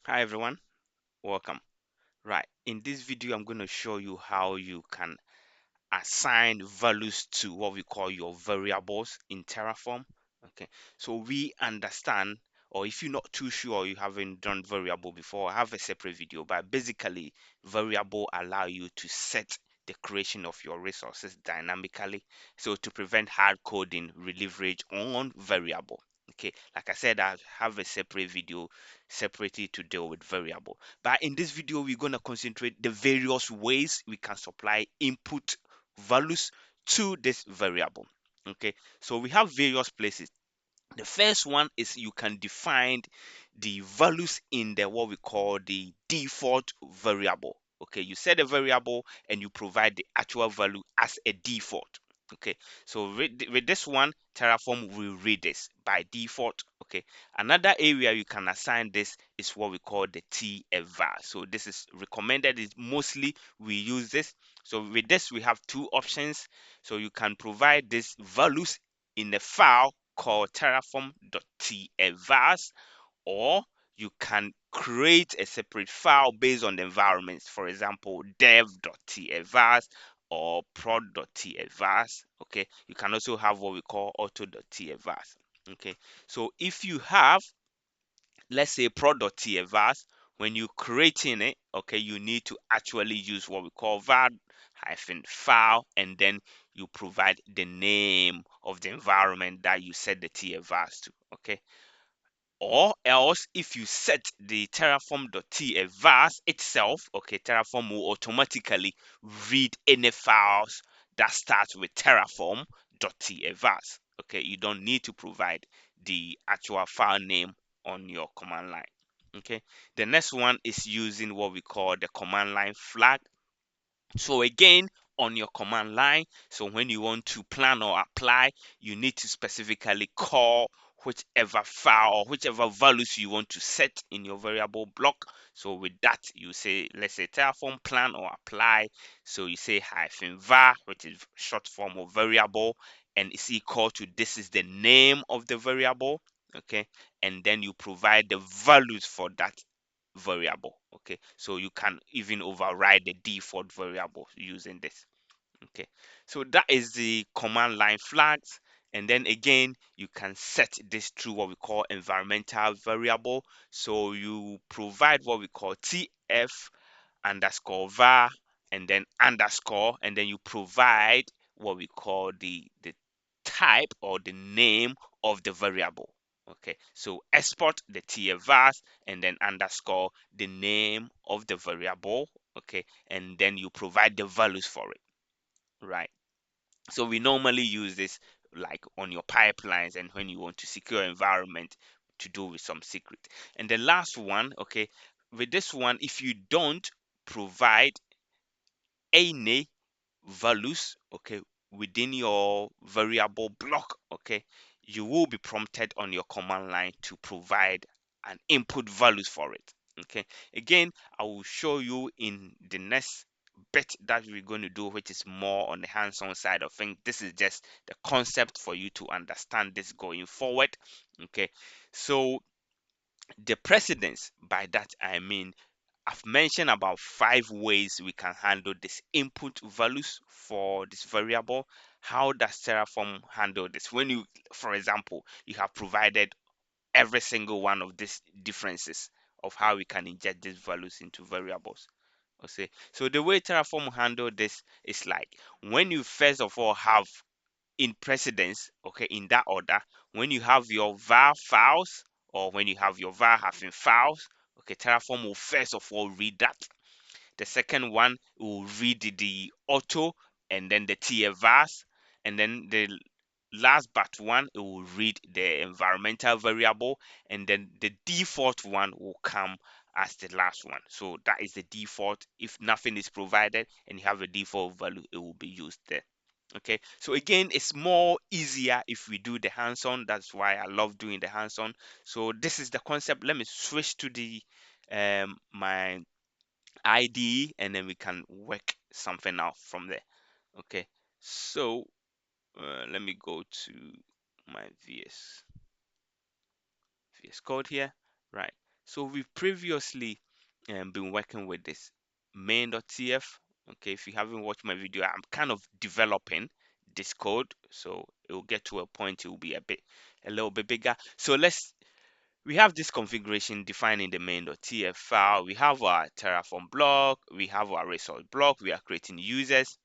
Hi everyone, welcome. Right, in this video I'm going to show you how you can assign values to what we call your variables in Terraform. Okay, so we understand, or if you're not too sure, you haven't done variable before, I have a separate video, but basically variable allow you to set the creation of your resources dynamically, so to prevent hard coding leverage on variable. Okay, like I said, I have a separate video separately to deal with variable, but in this video we're going to concentrate the various ways we can supply input values to this variable. Okay, so we have various places. The first one is you can define the values in the what we call the default variable. Okay, you set a variable and you provide the actual value as a default. Okay, so with this one, Terraform will read this by default. Okay, another area you can assign this is what we call the TFVAR. So this is recommended. Is mostly we use this. So with this we have two options. So you can provide these values in a file called terraform.tfvars, or you can create a separate file based on the environments, for example dev.tfvars or prod.tfvars. Okay, you can also have what we call auto.tfvars. Okay, so if you have, let's say, prod.tfvars, when you creating it, okay, you need to actually use what we call var hyphen file, and then you provide the name of the environment that you set the tfvars to. Okay, or else if you set the terraform.tfvars itself, okay, Terraform will automatically read any files that start with terraform.tfvars. Okay, you don't need to provide the actual file name on your command line. Okay, the next one is using what we call the command line flag. So again, on your command line, so when you want to plan or apply, you need to specifically call whichever file or whichever values you want to set in your variable block. So with that, you say, let's say Terraform plan or apply. So you say hyphen var, which is short form of variable, and it's equal to, this is the name of the variable. Okay, and then you provide the values for that variable. Okay, so you can even override the default variable using this. Okay, so that is the command line flags. And then again, you can set this through what we call environmental variable. So you provide what we call tf underscore var, and then underscore, and then you provide what we call the type or the name of the variable. Okay, so export the tfvars and then underscore the name of the variable. Okay, and then you provide the values for it. Right, so we normally use this like on your pipelines and when you want to secure environment to do with some secret. And the last one, okay, with this one, if you don't provide any values, okay, within your variable block, okay, you will be prompted on your command line to provide an input values for it. Okay, again, I will show you in the next bit that we're going to do, which is more on the hands-on side of things. This is just the concept for you to understand this going forward. Okay, so the precedence, by that I mean, I've mentioned about 5 ways we can handle this input values for this variable. How does Terraform handle this? When you, for example, you have provided every single one of these differences of how we can inject these values into variables. Okay, so the way Terraform handle this is like, when you first of all have in precedence, okay, in that order, when you have your var files or when you have your var having files, okay, Terraform will first of all read that. The second one will read the auto and then the TFVARs, and then the last but one, it will read the environmental variable, and then the default one will come as the last one. So that is the default. If nothing is provided and you have a default value, it will be used there. Okay, so again, it's more easier if we do the hands-on. That's why I love doing the hands-on. So this is the concept. Let me switch to the my IDE, and then we can work something out from there. Okay, so let me go to my VS Code here. Right, So we've previously been working with this main.tf. Okay, if you haven't watched my video, I'm kind of developing this code, so it will get to a point it will be a little bit bigger. So we have this configuration defined in the main.tf file. We have our Terraform block, we have our resource block, we are creating users,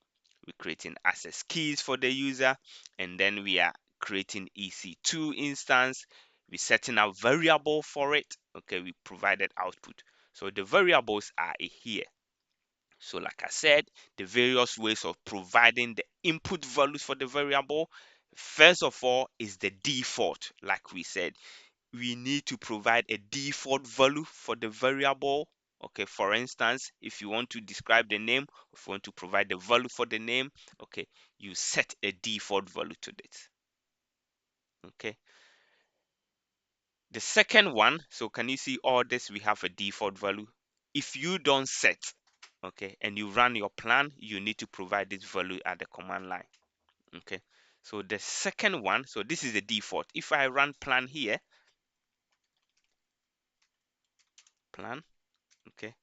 we're creating access keys for the user, and then we are creating EC2 instance. We're setting a variable for it. Okay, we provided output. So the variables are here. So like I said, the various ways of providing the input values for the variable. First of all is the default. Like we said, we need to provide a default value for the variable. Okay, for instance, if you want to describe the name, if you want to provide the value for the name, okay, you set a default value to this. Okay, the second one, so can you see all this? We have a default value. If you don't set, okay, and you run your plan, you need to provide this value at the command line. Okay, so the second one, so this is the default. If I run plan here, plan, okay,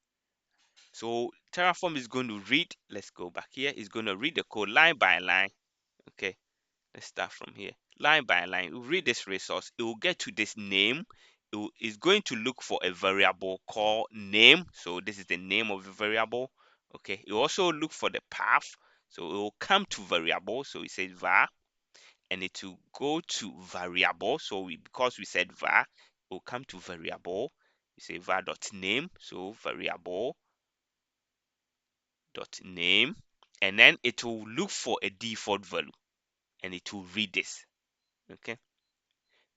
so Terraform is going to read, let's go back here, it's going to read the code line by line. Okay, let's start from here. Line by line, it will read this resource, it will get to this name, it's going to look for a variable called name. So this is the name of the variable. Okay, it will also look for the path. So it will come to variable, so it says var, and it will go to variable. So because we said var, it will come to variable. We say var.name, so variable dot name, and then it will look for a default value and it will read this. Okay,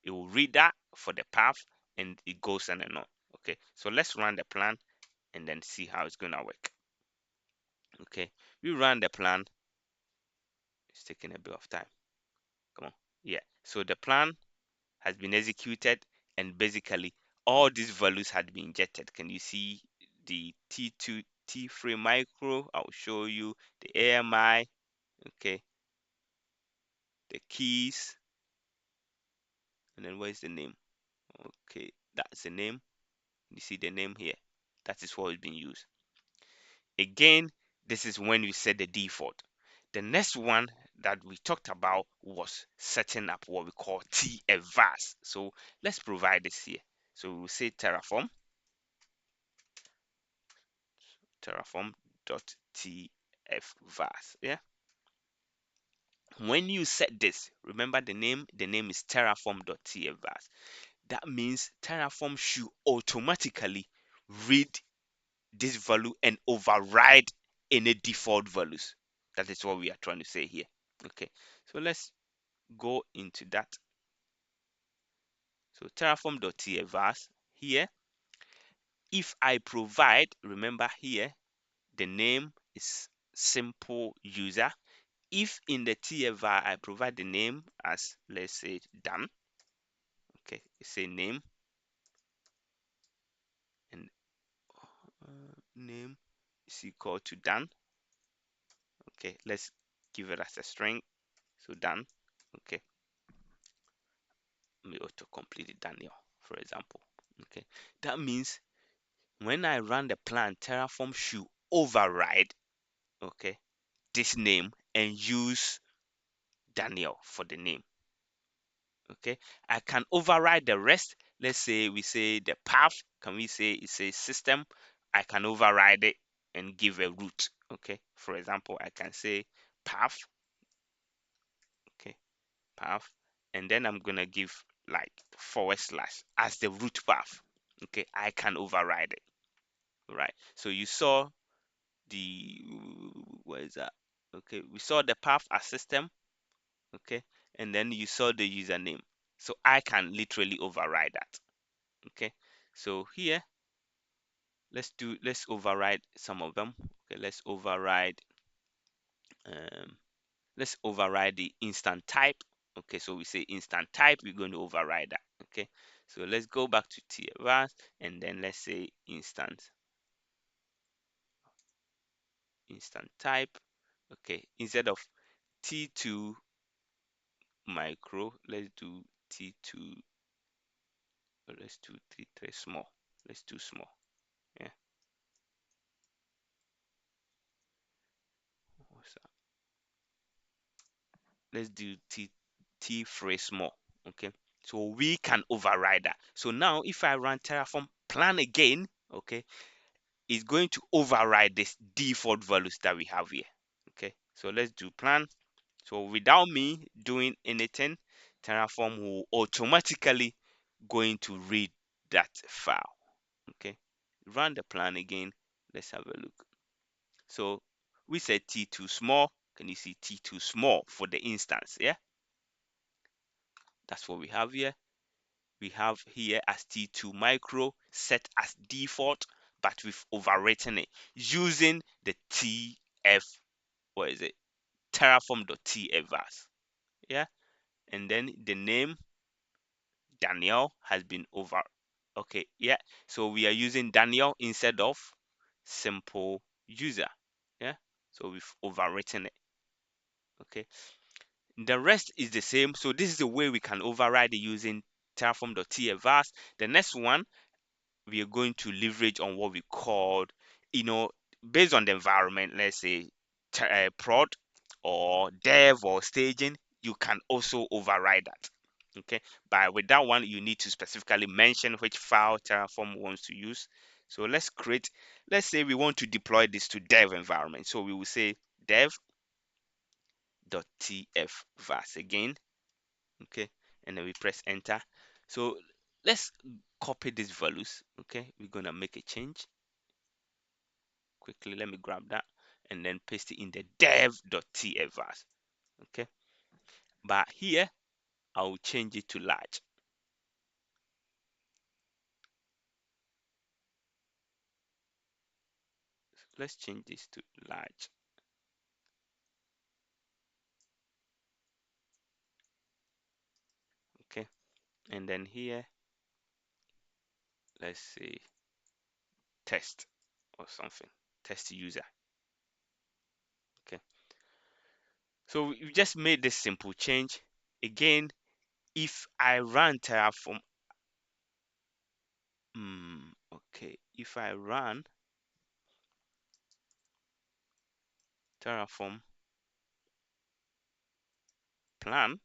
it will read that for the path and it goes on and on. Okay, so let's run the plan and then see how it's gonna work. Okay, we run the plan. It's taking a bit of time. Come on. Yeah, so the plan has been executed, and basically all these values had been injected. Can you see the T2 T3 micro? I'll show you the AMI. Okay, the keys, and then where's the name? Okay, that's the name. You see the name here. That is what is being used. Again, this is when we set the default. The next one that we talked about was setting up what we call TFVars. So let's provide this here. So we'll say terraform.tfvars. Yeah. When you set this, remember the name is terraform.tfvars. That means Terraform should automatically read this value and override any default values. That is what we are trying to say here. Okay, so let's go into that. So terraform.tfvars here, if I provide, remember here the name is simple user. If in the tfvar I provide the name as, let's say, Dan, okay, say name, and name is equal to Dan. Okay, let's give it as a string. So Dan. Okay, let me auto complete it, Daniel, for example. Okay, that means when I run the plan, Terraform should override, okay, this name and use Daniel for the name. Okay, I can override the rest. Let's say we say the path, can we say it says system? I can override it and give a root. Okay, for example, I can say path. Okay, path, and then I'm gonna give like / as the root path. Okay, I can override it. Right, so you saw the, where is that? Okay, we saw the path as system. Okay, and then you saw the username, so I can literally override that. Okay, so here let's override some of them. Okay, um let's override the instant type. Okay, so we say instant type, we're going to override that. Okay, so let's go back to TFVars and then let's say instant type. Okay, instead of T2 micro, let's do T2, let's do T3 small. Let's do small. Yeah. What's that? Let's do t phrase small. Okay. So we can override that. So now if I run terraform plan again, okay, it's going to override this default values that we have here. Okay. So let's do plan. So without me doing anything, terraform will automatically going to read that file. Okay. Run the plan again. Let's have a look. So we said t2 small. Can you see t2 small for the instance? Yeah, that's what we have here. We have here as t2 micro set as default, but we've overwritten it using the tf, what is it, terraform.tfvars. Yeah, and then the name Daniel has been over. Okay, yeah, so we are using Daniel instead of simple user. Yeah, so we've overwritten it. Okay, the rest is the same. So this is the way we can override it using terraform.tfvars. The next one, we are going to leverage on what we called, you know, based on the environment, let's say prod or dev or staging, you can also override that. Okay, but with that one, you need to specifically mention which file Terraform wants to use. So let's say we want to deploy this to dev environment. So we will say dev.tfvars again. Okay, and then we press enter. So let's copy these values. Okay, we're gonna make a change quickly. Let me grab that and then paste it in the dev.tfvars. Okay, but here I will change it to large. So let's change this to large. Okay, and then here let's say test or something, test user. Okay, so we just made this simple change. Again, if I run terraform, okay, if I run terraform plan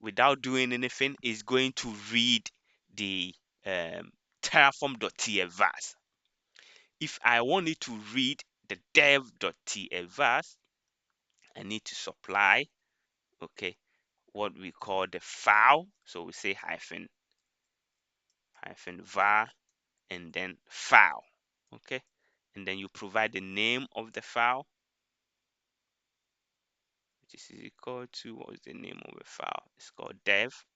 without doing anything, is going to read the um, terraform.tfvars. If I want it to read the dev.tfvars, I need to supply, okay, what we call the file. So we say hyphen var and then file. Okay, and then you provide the name of the file, which is equal to, what is the name of the file? It's called dev.tfvars.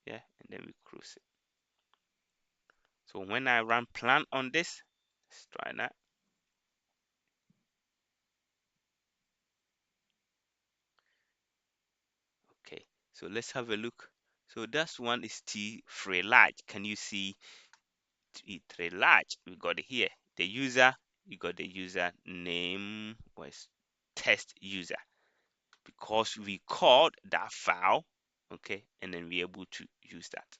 Yeah, and then we close it. So when I run plan on this, let's try that. Okay, so let's have a look. So that's one is t free large. Can you see t free large? We got it here. The user, you got the user name was test user because we called that file, okay, and then we're able to use that.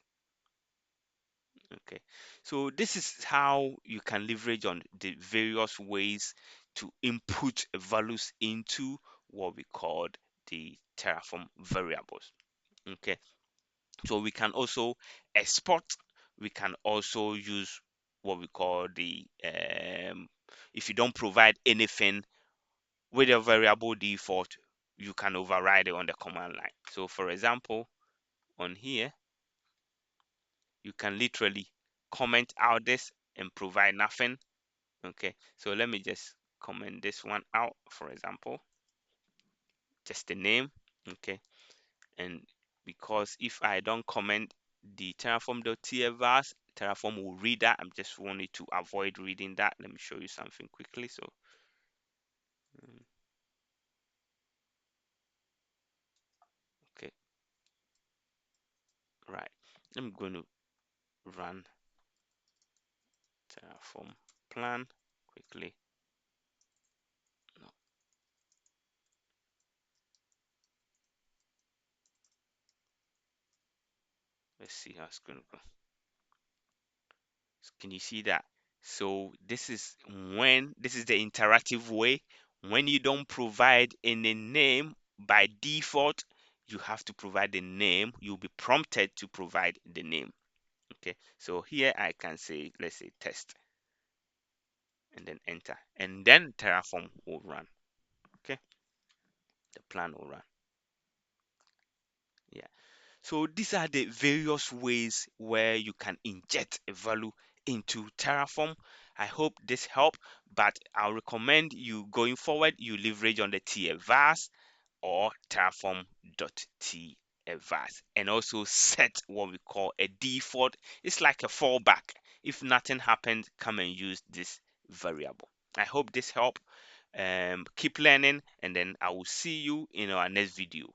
Okay, so this is how you can leverage on the various ways to input values into what we called the Terraform variables. Okay, so we can also export. We can also use what we call the if you don't provide anything with a variable default, you can override it on the command line. So for example, on here, you can literally comment out this and provide nothing. Okay, so let me just comment this one out, for example, just the name. Okay, and because if I don't comment the terraform.tfvars, terraform will read that. I'm just wanting to avoid reading that. Let me show you something quickly. So mm, okay, right, I'm going to run terraform plan quickly. No, Let's see how it's going to go. Can you see that? So this is the interactive way. When you don't provide any name by default, you have to provide the name. You'll be prompted to provide the name. Okay, so here I can say, let's say test, and then enter, and then Terraform will run. Okay, the plan will run. Yeah. So these are the various ways where you can inject a value into Terraform. I hope this helped, but I'll recommend you going forward, you leverage on the TFVars or terraform.tfvars, and also set what we call a default. It's like a fallback. If nothing happens, come and use this variable. I hope this helped. Keep learning, and then I will see you in our next video.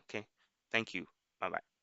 Okay, thank you. Bye bye.